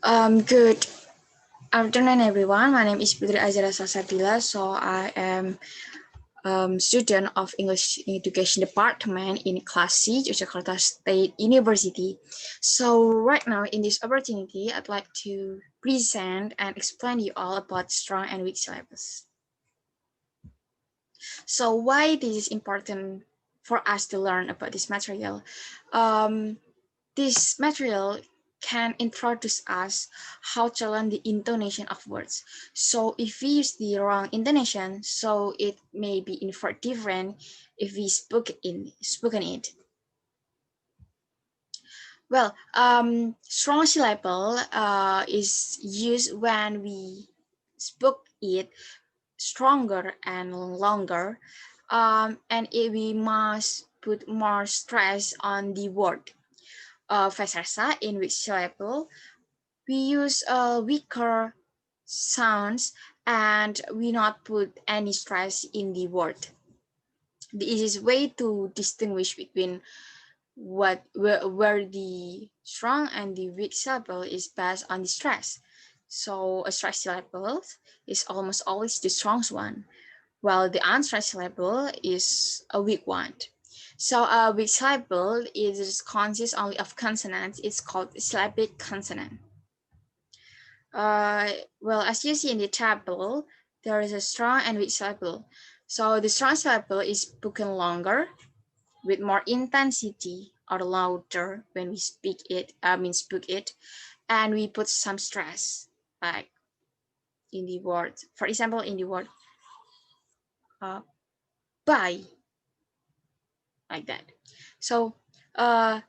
Good afternoon, everyone. My name is Putri Azara Sasatila. So I am student of English Education Department in Class C, Yogyakarta State University. So right now, in this opportunity, I'd like to present and explain you all about strong and weak syllables. So why this is important for us to learn about this material? This material can introduce us how to learn the intonation of words. So if we use the wrong intonation, so it may be inferred different if we spoken it. Well, strong syllable is used when we spoke it stronger and longer, and we must put more stress on the word. Vice versa, in which syllable we use weaker sounds and we not put any stress in the word. The easiest way to distinguish between where the strong and the weak syllable is based on the stress. So a stressed syllable is almost always the strongest one, while the unstressed syllable is a weak one. So a weak syllable consists only of consonants. It's called syllabic consonant. Well, as you see in the table, there is a strong and weak syllable. So the strong syllable is spoken longer with more intensity or louder when we speak it, and we put some stress, like in the word. For example, in the word buy, like that. So the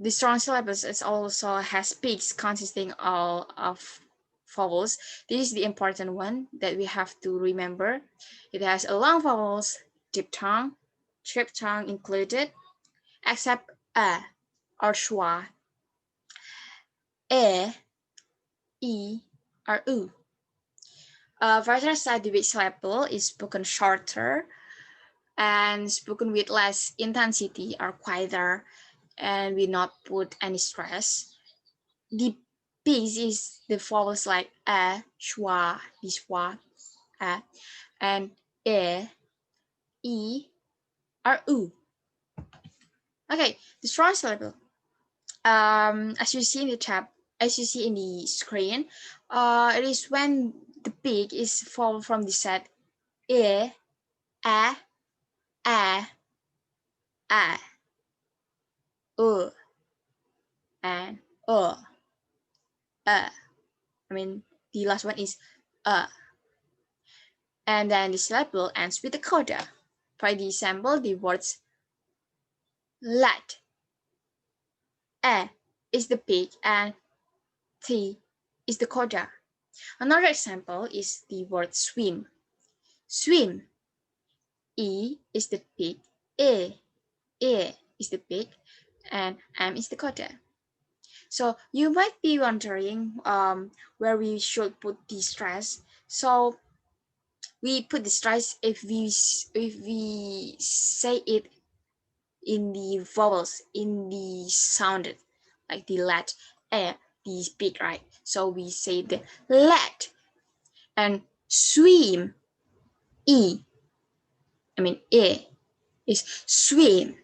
strong syllables is also has peaks consisting of vowels. This is the important one that we have to remember. It has a long vowels, diphthong, triphthong included, except a or schwa, e, e, or u. Further side, the weak syllable is spoken shorter and spoken with less intensity or quieter, and we not put any stress. The piece is the vowels like a, schwa, the schwa, a, and e, or u. Okay, the strong syllable. As you see in the tab, as you see in the screen, it is when the peak is fall from the set a, a, a, a, and I mean, the last one is and then the syllable ends with a coda. For example, the words let, e is the peak and t is the coda. Another example is the word swim. Swim, e is the peak, e is the peak, and m is the coda. So you might be wondering where we should put the stress. So we put the stress if we say it in the vowels, in the sounded, like the let, the speak, right? So we say the let, and swim, e is swim.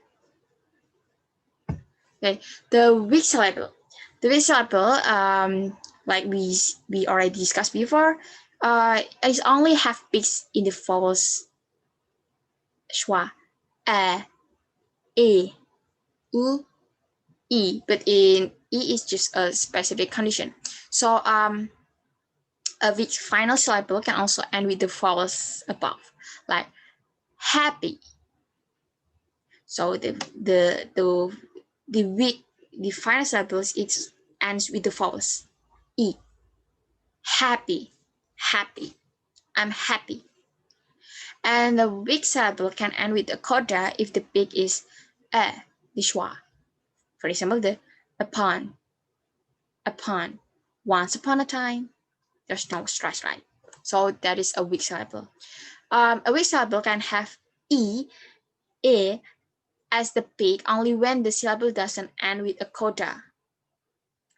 Okay, the weak syllable. The weak syllable, like we already discussed before, is only have peaks in the vowels schwa, e, u, e, but in e is just a specific condition. So a weak final syllable can also end with the vowels above, like happy. So the final syllables it ends with the vowels e. Happy, happy, I'm happy. And the weak syllable can end with a coda if the peak is the schwa. For example, the upon, once upon a time. There's no stress, right? So that is a weak syllable. A weak syllable can have e, a as the peak only when the syllable doesn't end with a coda.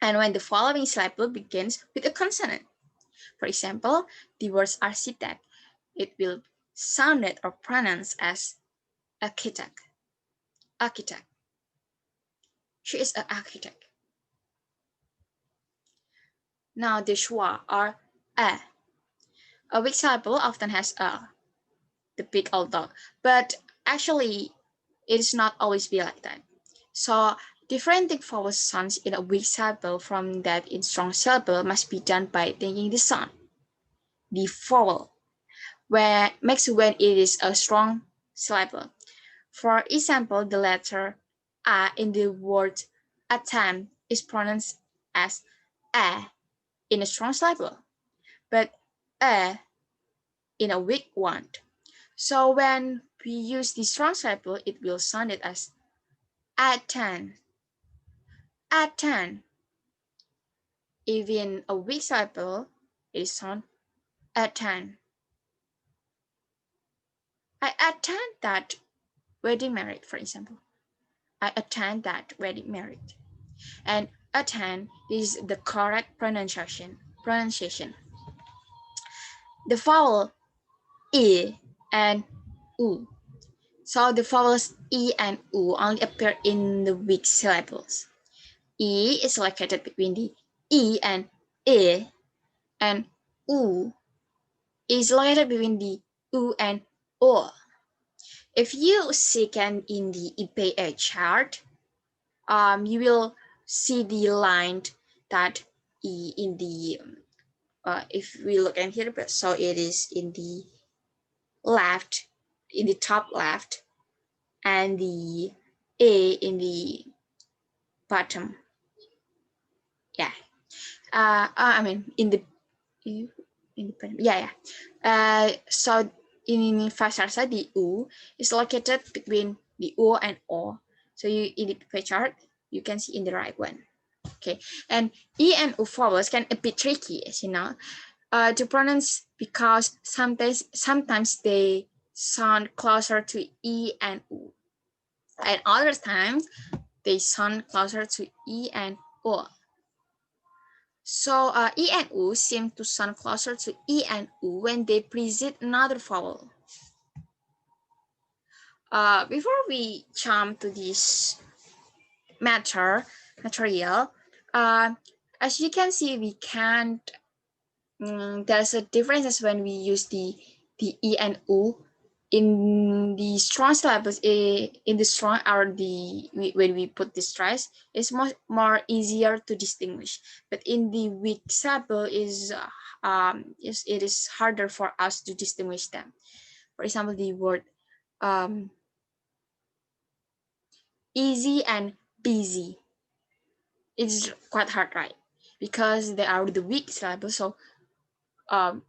and when the following syllable begins with a consonant. For example, the words architect, it will sounded or pronounced as architect. Architect. She is an architect. Now the schwa or a. A weak syllable often has a, the big old dog, but actually it is not always be like that. So differentiating vowel sounds in a weak syllable from that in strong syllable must be done by taking the sound, the vowel, where makes when it is a strong syllable. For example, the letter A in the word attempt is pronounced as a in a strong syllable, but a in a weak one. So when we use the strong syllable, it will sound it as attend, attend. Even a weak syllable, it is sound attend. I attend that wedding marriage, for example. I attend that wedding marriage. And attend is the correct pronunciation. The vowel E and U. So the vowels E and U only appear in the weak syllables. E is located between the E and E, and U is located between the U and O. If you second in the EPA chart, you will see the line that E in the if we look at here, so it is in the left, in the top left, and the A in the bottom. Yeah. I mean in the yeah. So in Fasarsa, the U is located between the O and O. So you in the pie chart, you can see in the right one. Okay, and E and U vowels can a bit tricky, as you know, to pronounce because sometimes they sound closer to E and U, and other times they sound closer to E and O. So E and U seem to sound closer to E and U when they precede another vowel. Before we jump to this material, as you can see, we can't. There's a difference when we use the E and U in the strong syllables. In the strong or the when we put the stress, it's more easier to distinguish. But in the weak syllable it is harder for us to distinguish them. For example, the word easy and busy. It's quite hard, right? Because they are the weak syllables. Um,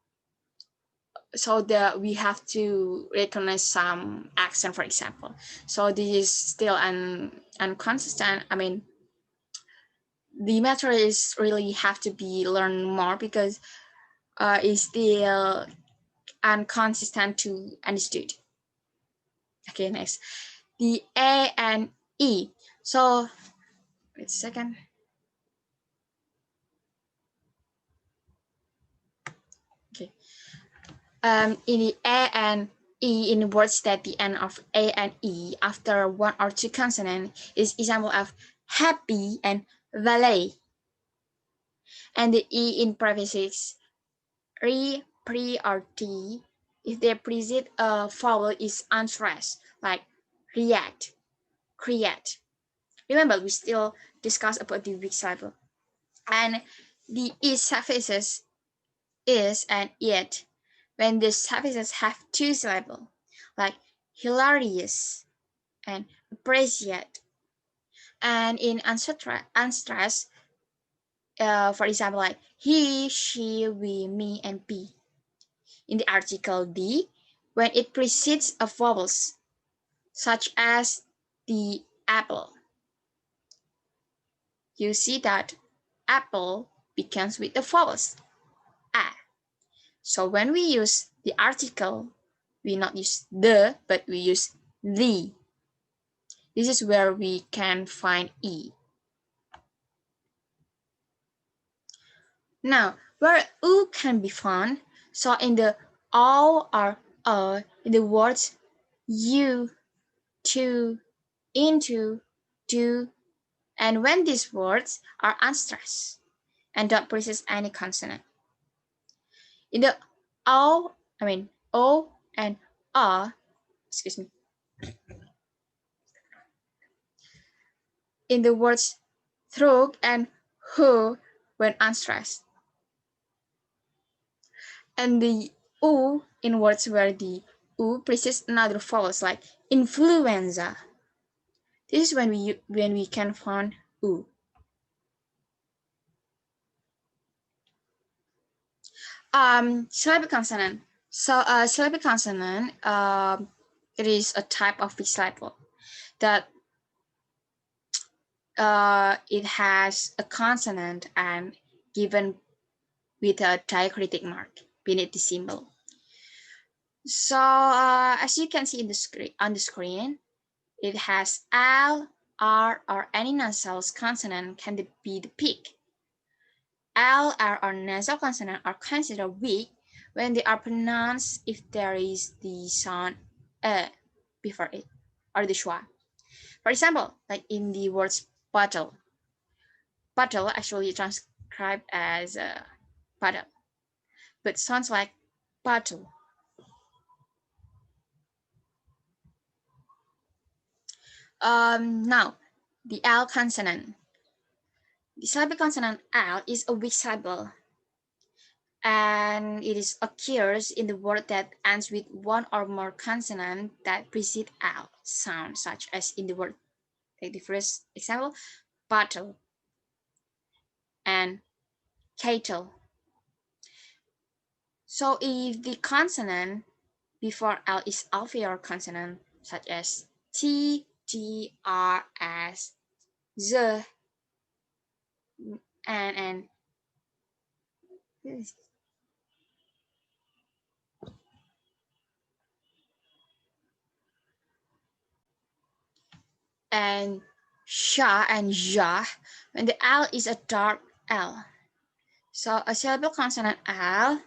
so we have to recognize some accent, for example. So this is still an inconsistent. I mean, the matter is really have to be learned more because it's still inconsistent to understood. Okay, next, the A and E. So wait a second. Okay. In the A and E, in words that the end of A and E after one or two consonants is example of happy and valet. And the E in prefixes re, pre, or t, if they precede a vowel is unstressed, like react, create. Remember, we still discuss about the weak syllable. And the E suffixes is and it when the suffixes have two syllables, like hilarious and appreciate. And in unstressed, for example, like he, she, we, me, and be. In the article the, when it precedes a vowels, such as the apple, you see that apple begins with the vowels a. So when we use the article, we not use the, but we use the. This is where we can find E. Now, where u can be found, so in the all or in the words you, to, into, do, and when these words are unstressed and don't possess any consonant. In the o and excuse me, in the words through and who when unstressed. And the u in words where the u precedes another vowels like influenza. This is when we can find u. Syllabic consonant. So syllabic consonant, it is a type of fixed syllable that it has a consonant and given with a diacritic mark beneath the symbol. So as you can see in the screen on the screen, it has L, R, or any nasal consonant can be the peak. L, R, or nasal consonant are considered weak when they are pronounced if there is the sound before it or the schwa. For example, like in the words bottle. Bottle actually transcribed as bottle, but sounds like bottle. Now, the L consonant. The syllabic consonant L is a weak syllable, and it occurs in the word that ends with one or more consonant that precede L sound, such as in the word, like the first example, bottle and kettle. So if the consonant before L is alveolar consonant, such as T, D, R, S, Z, and and sha and ja, when the L is a dark L. So a syllable consonant L,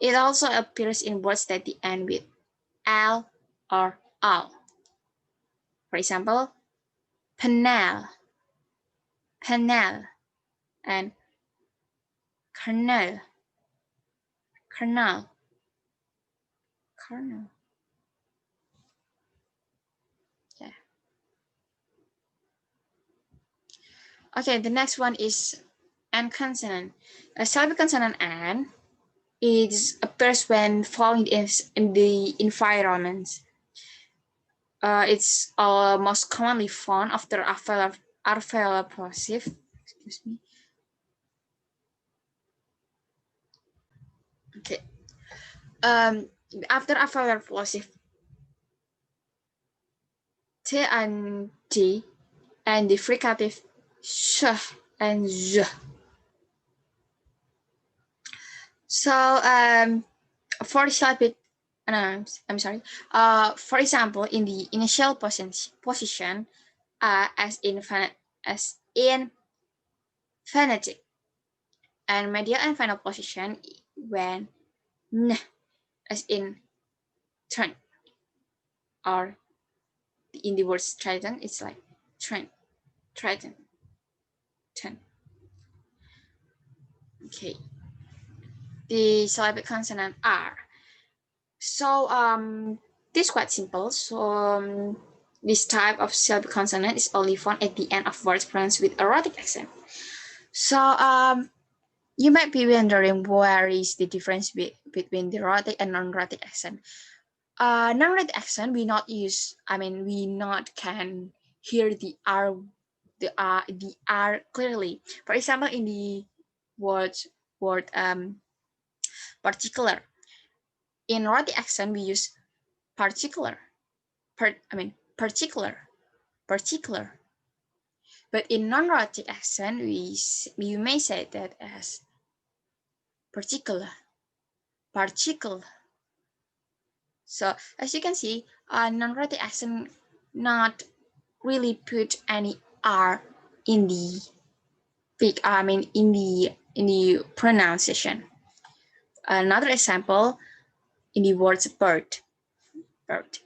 it also appears in words that end with L or al. For example, panel, panel, and kernel, kernel, kernel. Yeah. Okay, the next one is N consonant. A syllable consonant N appears when falling in the environment. It's most commonly found after alveolar plosive. Excuse me. Okay. After alveolar plosive, T and D, and the fricative sh and z. So for syllabic, no, I'm sorry. For example, in the initial position, as in phonetic, and medial and final position when n, as in turn, or in the word trident, it's like turn, trident, turn. Okay. The syllabic consonant R. So this is quite simple. So this type of syllabic consonant is only found at the end of words pronounced with erotic accent. So you might be wondering where is the difference between the erotic and non-erotic accent. Non-erotic accent we not use. We not can hear the R clearly. For example, in the word particular. In erotic accent we use particular. Particular, particular. But in non-erotic accent, we may say that as particular, particle. So as you can see, non-erotic accent not really put any R in the speak, I mean in the pronunciation. Another example in the words bird. Bird.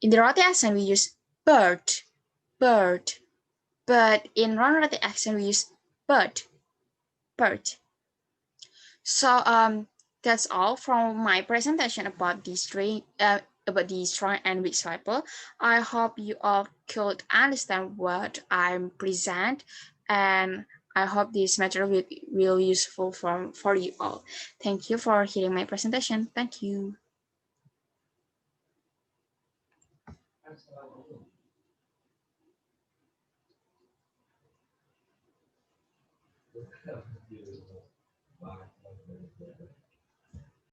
In the roti accent we use bird, bird, but in non-roti accent we use bird, bird. So that's all from my presentation about the strong and weak syllable. I hope you all could understand what I'm present, and I hope this material will be really useful for you all. Thank you for hearing my presentation. Thank you.